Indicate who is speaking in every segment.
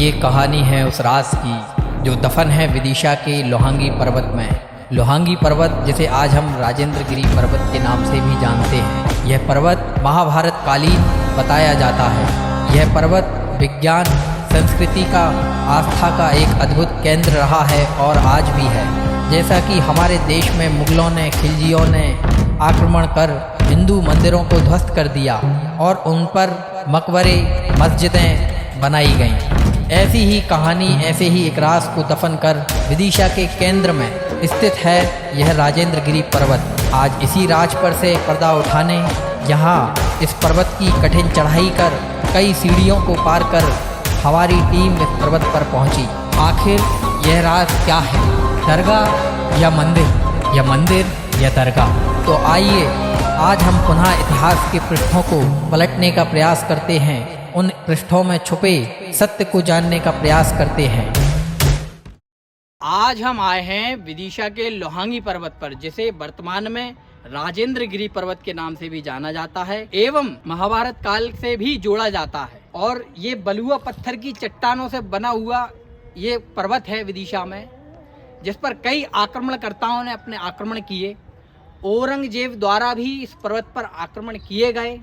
Speaker 1: ये कहानी है उस राज की जो दफन है विदिशा के लोहांगी पर्वत में। लोहांगी पर्वत जिसे आज हम राजेंद्र गिरी पर्वत के नाम से भी जानते हैं। यह पर्वत महाभारत कालीन बताया जाता है। यह पर्वत विज्ञान, संस्कृति का, आस्था का एक अद्भुत केंद्र रहा है और आज भी है। जैसा कि हमारे देश में मुगलों ने, खिलजियों ने आक्रमण कर हिंदू मंदिरों को ध्वस्त कर दिया और उन पर मकबरे, मस्जिदें बनाई गईं। ऐसी ही कहानी, ऐसे ही एक राज को दफन कर विदिशा के केंद्र में स्थित है यह राजेंद्र गिरी पर्वत। आज इसी राज पर से पर्दा उठाने यहाँ इस पर्वत की कठिन चढ़ाई कर कई सीढ़ियों को पार कर हमारी टीम इस पर्वत पर पहुँची। आखिर यह राज क्या है? दरगाह या मंदिर, या मंदिर या दरगाह? तो आइए आज हम पुनः इतिहास के पृष्ठों को पलटने का प्रयास करते हैं, उन पृष्ठों में छुपे सत्य को जानने का प्रयास करते हैं। आज हम आए हैं विदिशा के लोहांगी पर्वत पर, जिसे वर्तमान में राजेंद्र गिरी पर्वत के नाम से भी जाना जाता है एवं महाभारत काल से भी जोड़ा जाता है। और ये बलुआ पत्थर की चट्टानों से बना हुआ ये पर्वत है विदिशा में, जिस पर कई आक्रमणकर्ताओं ने अपने आक्रमण किए। औरंगजेब द्वारा भी इस पर्वत पर आक्रमण किए गए,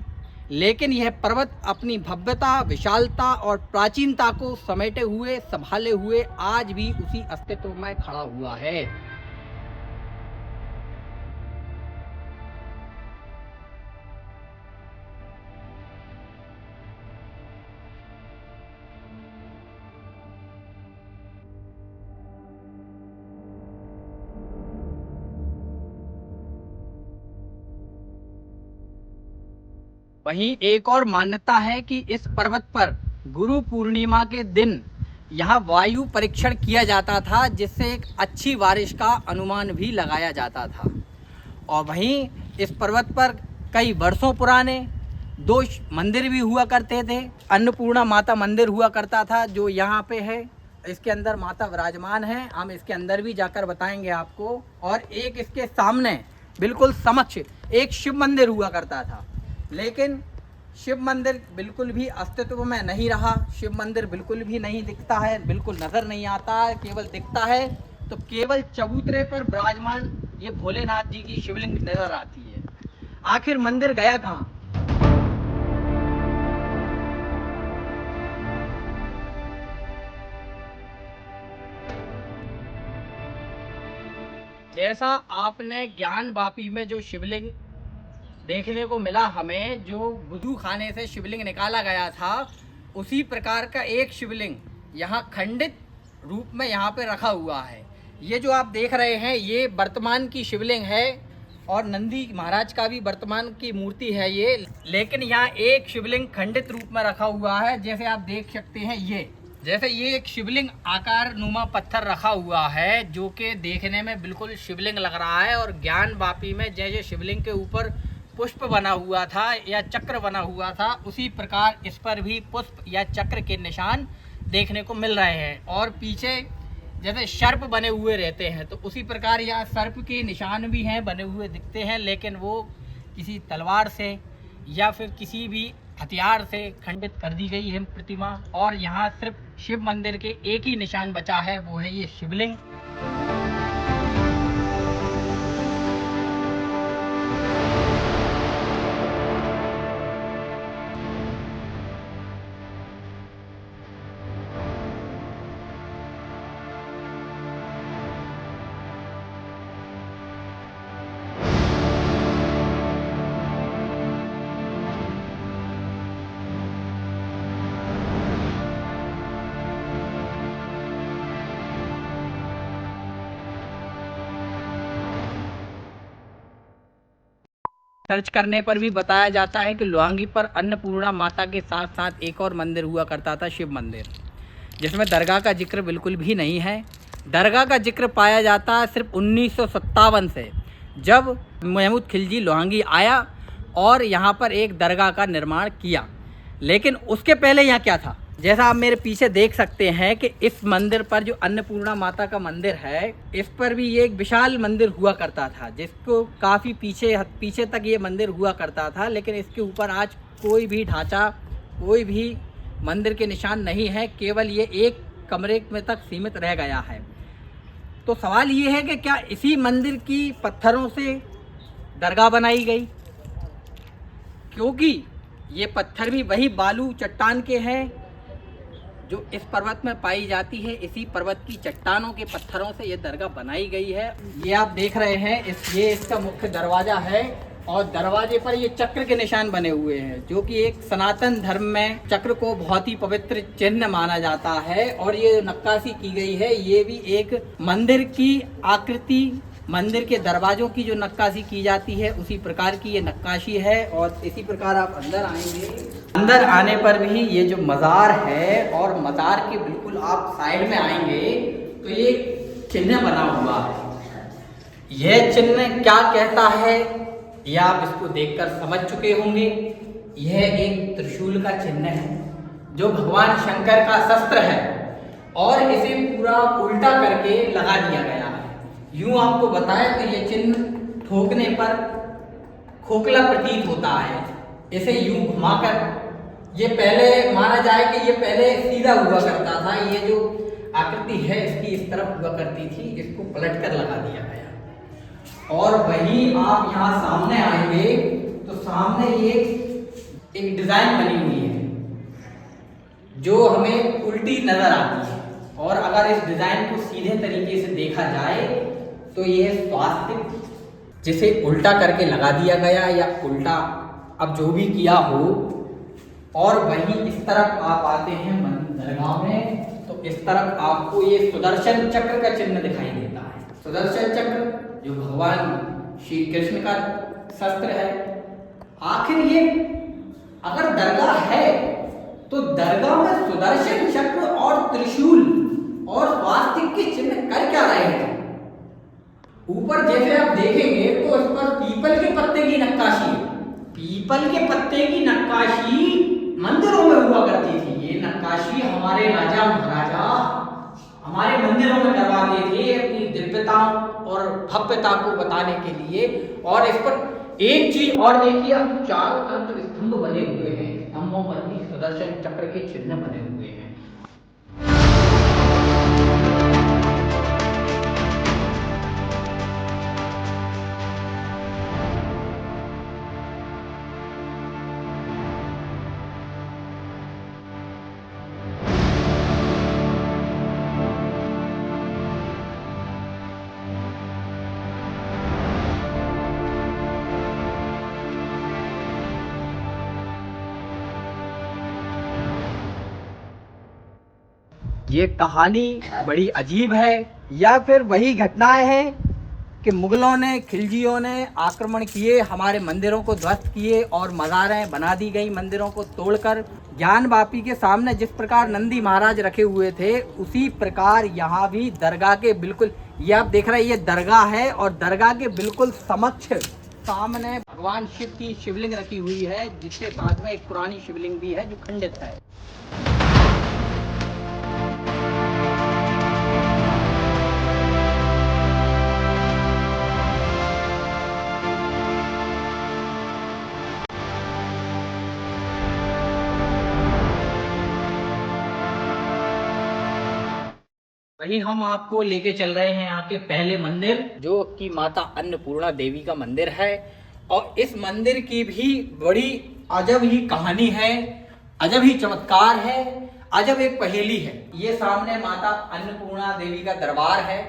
Speaker 1: लेकिन यह पर्वत अपनी भव्यता, विशालता और प्राचीनता को समेटे हुए, संभाले हुए आज भी उसी अस्तित्व में खड़ा हुआ है। वहीं एक और मान्यता है कि इस पर्वत पर गुरु पूर्णिमा के दिन यहाँ वायु परीक्षण किया जाता था, जिससे एक अच्छी बारिश का अनुमान भी लगाया जाता था। और वहीं इस पर्वत पर कई वर्षों पुराने दो मंदिर भी हुआ करते थे। अन्नपूर्णा माता मंदिर हुआ करता था जो यहाँ पे है, इसके अंदर माता विराजमान है। हम इसके अंदर भी जाकर बताएंगे आपको। और एक इसके सामने बिल्कुल समक्ष एक शिव मंदिर हुआ करता था, लेकिन शिव मंदिर बिल्कुल भी अस्तित्व में नहीं रहा। शिव मंदिर बिल्कुल भी नहीं दिखता है, बिल्कुल नजर नहीं आता है। केवल दिखता है तो केवल चबूतरे पर विराजमान ये भोलेनाथ जी की शिवलिंग नजर आती है। आखिर मंदिर गया कहाँ? जैसा आपने ज्ञान वापी में जो शिवलिंग देखने को मिला हमें, जो वुजू खाने से शिवलिंग निकाला गया था, उसी प्रकार का एक शिवलिंग यहाँ खंडित रूप में यहाँ पे रखा हुआ है। ये जो आप देख रहे हैं ये वर्तमान की शिवलिंग है और नंदी महाराज का भी वर्तमान की मूर्ति है ये। लेकिन यहाँ एक शिवलिंग खंडित रूप में रखा हुआ है, जैसे आप देख सकते हैं। ये एक शिवलिंग आकार नुमा पत्थर रखा हुआ है, जो कि देखने में बिल्कुल शिवलिंग लग रहा है। और ज्ञान वापी में जैसे शिवलिंग के ऊपर पुष्प बना हुआ था या चक्र बना हुआ था, उसी प्रकार इस पर भी पुष्प या चक्र के निशान देखने को मिल रहे हैं। और पीछे जैसे सर्प बने हुए रहते हैं, तो उसी प्रकार यहाँ सर्प के निशान भी हैं, बने हुए दिखते हैं, लेकिन वो किसी तलवार से या फिर किसी भी हथियार से खंडित कर दी गई है प्रतिमा। और यहाँ सिर्फ शिव मंदिर के एक ही निशान बचा है, वो है ये शिवलिंग। सर्च करने पर भी बताया जाता है कि लोहांगी पर अन्नपूर्णा माता के साथ साथ एक और मंदिर हुआ करता था, शिव मंदिर, जिसमें दरगाह का जिक्र बिल्कुल भी नहीं है। दरगाह का जिक्र पाया जाता है सिर्फ 1957 से, जब महमूद खिलजी लोहांगी आया और यहाँ पर एक दरगाह का निर्माण किया। लेकिन उसके पहले यहाँ क्या था? जैसा आप मेरे पीछे देख सकते हैं कि इस मंदिर पर जो अन्नपूर्णा माता का मंदिर है, इस पर भी ये एक विशाल मंदिर हुआ करता था, जिसको काफ़ी पीछे तक ये मंदिर हुआ करता था। लेकिन इसके ऊपर आज कोई भी ढांचा, कोई भी मंदिर के निशान नहीं है, केवल ये एक कमरे में तक सीमित रह गया है। तो सवाल ये है कि क्या इसी मंदिर की पत्थरों से दरगाह बनाई गई? क्योंकि ये पत्थर भी वही बालू चट्टान के हैं जो इस पर्वत में पाई जाती है। इसी पर्वत की चट्टानों के पत्थरों से ये दरगाह बनाई गई है। ये आप देख रहे हैं, ये इसका मुख्य दरवाजा है और दरवाजे पर ये चक्र के निशान बने हुए हैं, जो कि एक सनातन धर्म में चक्र को बहुत ही पवित्र चिन्ह माना जाता है। और ये नक्काशी की गई है, ये भी एक मंदिर की आकृति, मंदिर के दरवाजों की जो नक्काशी की जाती है उसी प्रकार की ये नक्काशी है। और इसी प्रकार आप अंदर आएंगे, अंदर आने पर भी ये जो मज़ार है और मज़ार के बिल्कुल आप साइड में आएंगे तो ये चिन्ह बना हुआ है। यह चिन्ह क्या कहता है यह आप इसको देखकर समझ चुके होंगे। यह एक त्रिशूल का चिन्ह है जो भगवान शंकर का शस्त्र है और इसे पूरा उल्टा करके लगा दिया गया है। यूं आपको बताएं तो ये चिन्ह ठोकने पर खोखला प्रतीत होता है। इसे यूं घुमाकर, ये पहले माना जाए कि ये पहले सीधा हुआ करता था, ये जो आकृति है इसकी इस तरफ हुआ करती थी, इसको पलटकर लगा दिया गया। और वहीं आप यहाँ सामने आएंगे तो सामने ये एक डिजाइन बनी हुई है जो हमें उल्टी नजर आती है। और अगर इस डिजाइन को सीधे तरीके से देखा जाए तो ये स्वास्तिक, जिसे उल्टा करके लगा दिया गया या उल्टा अब जो भी किया हो। और वहीं इस तरफ आप आते हैं दरगाह में तो इस तरफ आपको ये सुदर्शन चक्र का चिन्ह दिखाई देता है। सुदर्शन चक्र जो भगवान श्री कृष्ण का शस्त्र है। आखिर ये अगर दरगाह है तो दरगाह में सुदर्शन चक्र और त्रिशूल और स्वास्तिक के चिन्ह कर क्या रहे हैं? ऊपर जैसे आप देखेंगे तो इस पर पीपल के पत्ते की नक्काशी है। पीपल के पत्ते की नक्काशी मंदिरों में हुआ करती थी। ये नक्काशी हमारे राजा महाराजा हमारे मंदिरों में करवाते थे अपनी दिव्यता और भव्यता को बताने के लिए। और इस पर एक चीज और देखिए, अब चारों तरफ स्तंभ बने हुए हैं, स्तंभों पर भी सुदर्शन चक्र के चिन्ह बने हुए हैं। ये कहानी बड़ी अजीब है या फिर वही घटनाएं हैं कि मुगलों ने, खिलजियों ने आक्रमण किए, हमारे मंदिरों को ध्वस्त किए और मज़ारें बना दी गई मंदिरों को तोड़कर। ज्ञानवापी के सामने जिस प्रकार नंदी महाराज रखे हुए थे उसी प्रकार यहाँ भी दरगाह के बिल्कुल, ये आप देख रहे हैं, ये दरगाह है और दरगाह के बिल्कुल समक्ष सामने भगवान शिव की शिवलिंग रखी हुई है, जिसके साथ में एक पुरानी शिवलिंग भी है जो खंडित है। वहीं हम आपको लेके चल रहे हैं यहाँ के पहले मंदिर, जो कि माता अन्नपूर्णा देवी का मंदिर है। और इस मंदिर की भी बड़ी अजब ही कहानी है, अजब ही चमत्कार है, अजब एक पहेली है। ये सामने माता अन्नपूर्णा देवी का दरबार है।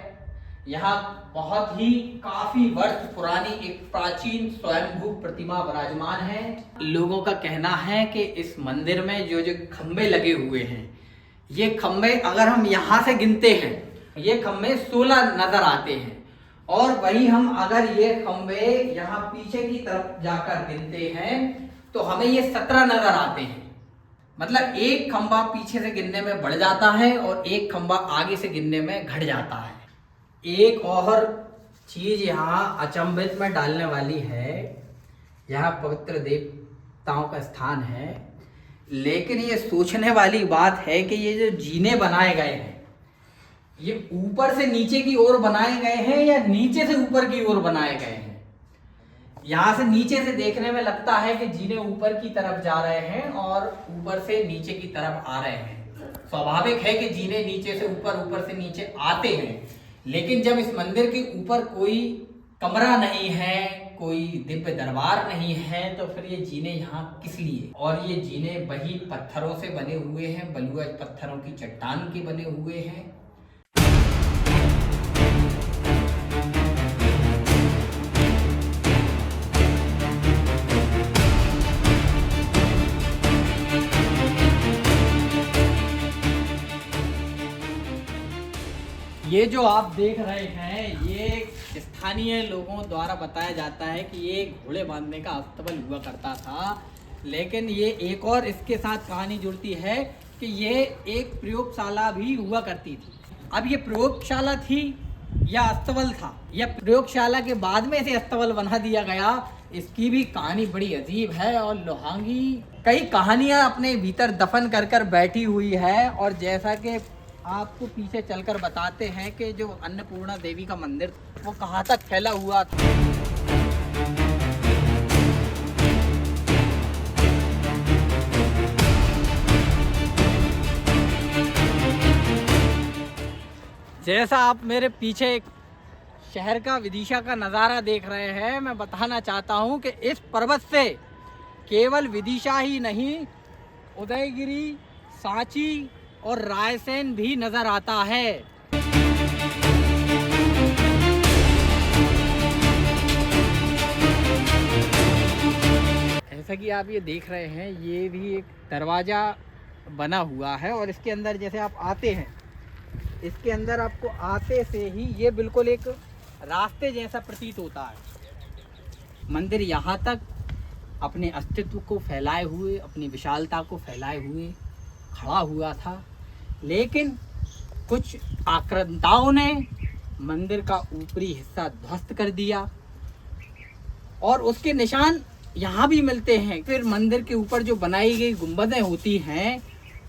Speaker 1: यहाँ बहुत ही काफी वर्ष पुरानी एक प्राचीन स्वयंभू प्रतिमा विराजमान है। लोगों का कहना है कि इस मंदिर में जो जो खंबे लगे हुए हैं, ये खंबे अगर हम यहाँ से गिनते हैं, ये खंबे 16 नजर आते हैं। और वही हम अगर ये खंबे यहाँ पीछे की तरफ जाकर गिनते हैं तो हमें ये 17 नजर आते हैं। मतलब एक खंबा पीछे से गिनने में बढ़ जाता है और एक खंबा आगे से गिनने में घट जाता है। एक और चीज यहाँ अचंभित में डालने वाली है, यहाँ पवित्र देवताओं का स्थान है, लेकिन ये सोचने वाली बात है कि ये जो जीने बनाए गए हैं ये ऊपर से नीचे की ओर बनाए गए हैं या नीचे से ऊपर की ओर बनाए गए हैं। यहाँ से नीचे से देखने में लगता है कि जीने ऊपर की तरफ जा रहे हैं और ऊपर से नीचे की तरफ आ रहे हैं। स्वाभाविक है कि जीने नीचे से ऊपर, ऊपर से नीचे आते हैं, लेकिन जब इस मंदिर के ऊपर कोई कमरा नहीं है, कोई दिव्य दरबार नहीं है, तो फिर ये जीने यहाँ किस लिए? और ये जीने वही पत्थरों से बने हुए हैं, बलुआ पत्थरों की चट्टान के बने हुए हैं। ये जो आप देख रहे हैं, ये स्थानीय लोगों द्वारा बताया जाता है कि ये घोड़े बांधने का अस्तबल हुआ करता था, लेकिन ये एक और इसके साथ कहानी जुड़ती है कि ये एक प्रयोगशाला भी हुआ करती थी। अब ये प्रयोगशाला थी या अस्तबल था, या प्रयोगशाला के बाद में इसे अस्तबल बना दिया गया, इसकी भी कहानी बड़ी अजीब है। और लोहांगी कई कहानियां अपने भीतर दफन कर कर बैठी हुई है। और जैसा कि आपको पीछे चलकर बताते हैं कि जो अन्नपूर्णा देवी का मंदिर वो कहाँ तक फैला हुआ था। जैसा आप मेरे पीछे एक शहर का, विदिशा का नज़ारा देख रहे हैं, मैं बताना चाहता हूं कि इस पर्वत से केवल विदिशा ही नहीं, उदयगिरी, सांची और रायसेन भी नजर आता है। जैसा कि आप ये देख रहे हैं, ये भी एक दरवाजा बना हुआ है और इसके अंदर जैसे आप आते हैं, इसके अंदर आपको आते से ही ये बिल्कुल एक रास्ते जैसा प्रतीत होता है। मंदिर यहाँ तक अपने अस्तित्व को फैलाए हुए, अपनी विशालता को फैलाए हुए खड़ा हुआ था, लेकिन कुछ आक्रांताओं ने मंदिर का ऊपरी हिस्सा ध्वस्त कर दिया और उसके निशान यहाँ भी मिलते हैं। फिर मंदिर के ऊपर जो बनाई गई गुंबदें होती हैं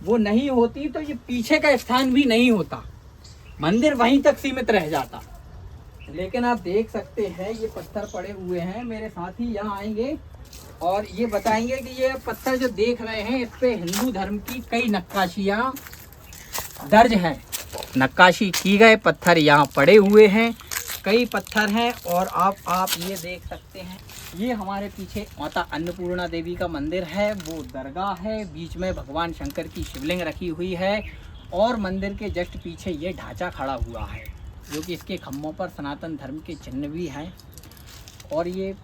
Speaker 1: वो नहीं होती तो ये पीछे का स्थान भी नहीं होता, मंदिर वहीं तक सीमित रह जाता। लेकिन आप देख सकते हैं ये पत्थर पड़े हुए हैं। मेरे साथी यहाँ आएंगे और ये बताएंगे कि ये पत्थर जो देख रहे हैं, इस पे हिंदू धर्म की कई नक्काशियाँ दर्ज हैं। नक्काशी की गए पत्थर यहाँ पड़े हुए हैं, कई पत्थर हैं। और आप ये देख सकते हैं, ये हमारे पीछे माता अन्नपूर्णा देवी का मंदिर है, वो दरगाह है, बीच में भगवान शंकर की शिवलिंग रखी हुई है और मंदिर के जस्ट पीछे ये ढांचा खड़ा हुआ है, जो कि इसके खम्भों पर सनातन धर्म के चिन्ह भी हैं। और ये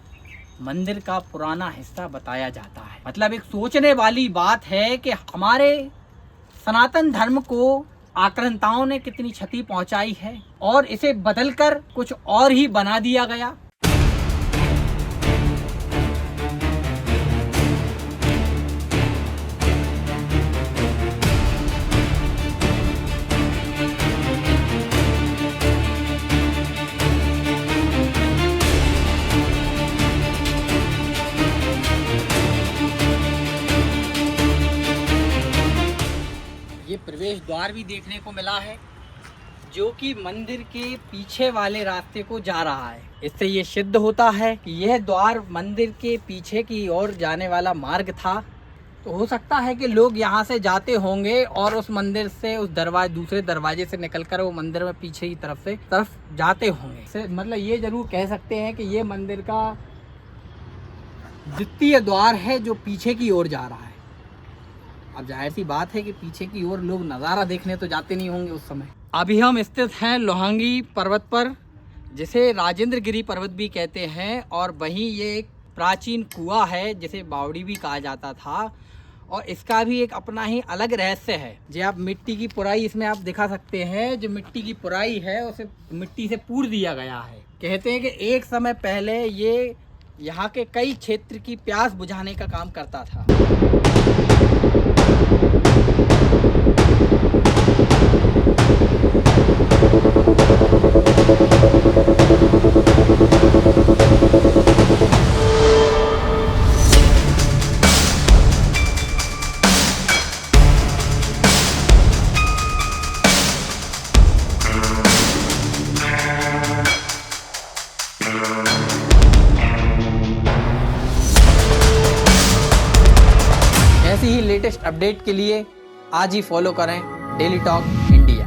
Speaker 1: मंदिर का पुराना हिस्सा बताया जाता है। मतलब एक सोचने वाली बात है कि हमारे सनातन धर्म को आक्रांताओं ने कितनी क्षति पहुंचाई है और इसे बदलकर कुछ और ही बना दिया गया। ये प्रवेश द्वार भी देखने को मिला है, जो कि मंदिर के पीछे वाले रास्ते को जा रहा है। इससे ये सिद्ध होता है कि यह द्वार मंदिर के पीछे की ओर जाने वाला मार्ग था। तो हो सकता है कि लोग यहाँ से जाते होंगे और उस मंदिर से, उस दरवाजे, दूसरे दरवाजे से निकलकर वो मंदिर में पीछे की तरफ जाते होंगे। मतलब ये जरूर कह सकते हैं कि ये मंदिर का द्वितीय द्वार है जो पीछे की ओर जा रहा है। अब जाहिर सी बात है कि पीछे की ओर लोग नज़ारा देखने तो जाते नहीं होंगे उस समय। अभी हम स्थित हैं लोहांगी पर्वत पर, जिसे राजेंद्र गिरी पर्वत भी कहते हैं। और वहीं ये एक प्राचीन कुआं है जिसे बावड़ी भी कहा जाता था, और इसका भी एक अपना ही अलग रहस्य है। जो आप मिट्टी की पुराई इसमें आप दिखा सकते हैं, जो मिट्टी की पुराई है उसे मिट्टी से पूर दिया गया है। कहते हैं कि एक समय पहले ये यहाँ के कई क्षेत्र की प्यास बुझाने का काम करता था। ऐसी ही लेटेस्ट अपडेट के लिए आज ही फॉलो करें डेली टॉक इंडिया।